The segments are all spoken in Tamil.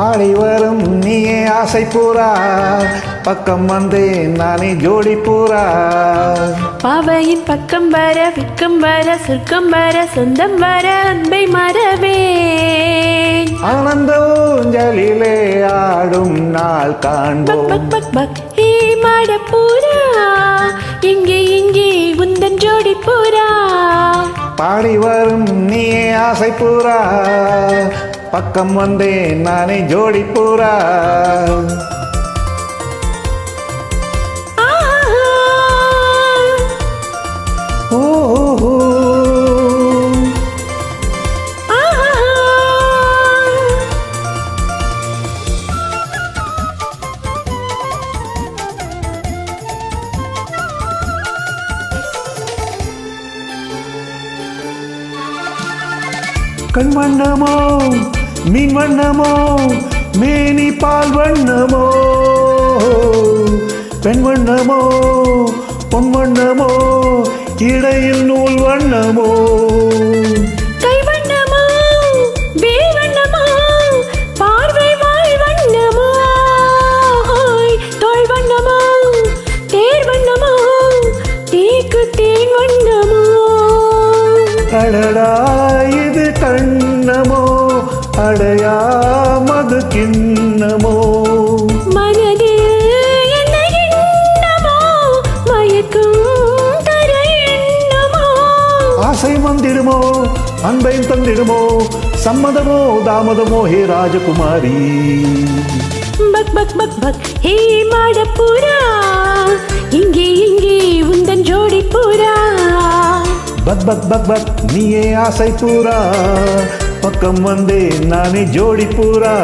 பாடி வரும் நீயே ஆசை பூரா, பக்கம் வந்தேன் நானே ஜோடி பூரா. பாவையின் பக்கம் வர விக்கம் வர சொர்க்கம் வர சொந்தம் வர அன்பை மறவே. ஆனந்த ஊஞ்சலிலே ஆடும் நாள் காண்போம். ஹே மாடப்பூரா, இங்கே இங்கே உந்தன் ஜோடி பூரா. பாடி வரும் நீயே ஆசை பூரா, பக்கம் வந்தேன் நானே ஜோடி பூரா. கண் வண்ணமோ மீன் வண்ணமோ மேனி பால் வண்ணமோ, பெண் வண்ணமோ பொன் வண்ணமோ இடையில் நூல் வண்ணமோ. கை வண்ணமோ வேல் வண்ணமோ பார்வை வாய் வண்ணமோ, தோள் வண்ணமோ தேர் வண்ணமோ தேக்கு தேன் வண்ணமோ. அடடா இது கண்ணமோ அடையா மது கிண்ணமோ, மனதில் என்ன எண்ணமோ மயக்கும் தர எண்ணமோ. ஆசை வந்திடுமோ அன்பையும் தந்திடுமோ, சம்மதமோ தாமதமோ ஹே ராஜகுமாரி. பக் பக் பக் பக் ஹே மாடப்பூரா, இங்கே இங்கே உந்தன் ஜோடி பூரா. பக் பக் பக் பக் நீயே ஆசை பூரா, பக்கம் வந்தே நானே ஜோடி பூரா.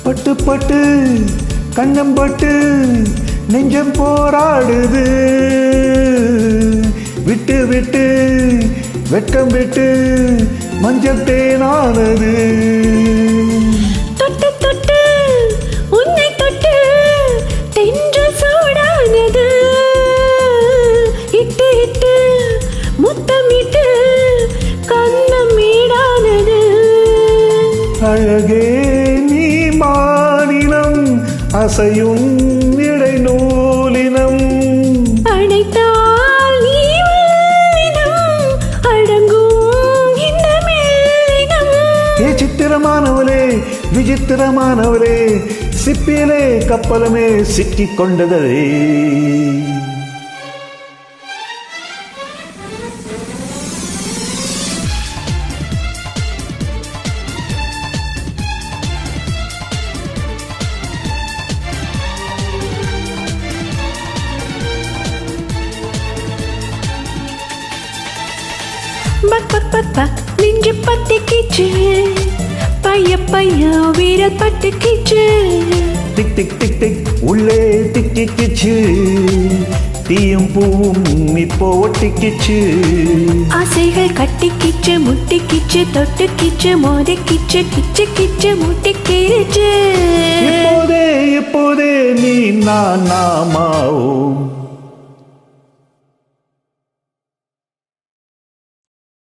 பட்டு பட்டு கண்ணம் பட்டு நெஞ்சம் போராடுது, விட்டு விட்டு வெட்கம் விட்டு மஞ்சள் தேனானது. தொட்டு தொட்டு உன்னை தொட்டு தென்று சூடானது, இட்டு இட்டு முத்தமிட்டு கண்ணம் மீடானது. அழகே நீ மானினம் அசையும் இடை நூலினம், அடைத்தால் நீ உள்ளினம் அடங்கும் இந்த மெல்லினம். ஏ சித்திரமானவளே விசித்திரமானவளே, சிப்பிலே கப்பலமே சிக்கிக் கொண்டதே. பக் பக் பக் பக் நெஞ்சு பத்திக்கிச்சு, பைய பைய வீரல் பட்டுக்கிச்சு. டிக் டிக் டிக் டிக் உள்ளே திக்கிச்சு, தீயும் பூவும் இப்போ ஒட்டிக்கிச்சு. ஆசைகள் கட்டிக்கிச்சு முட்டிக்கிச்சு தொட்டுக்கிச்சு மோதிக்கிச்சு கிச்சு கிச்சு முட்டிக்கிச்சு. இப்போதே இப்போதே நீ நான் நாமாவோம்.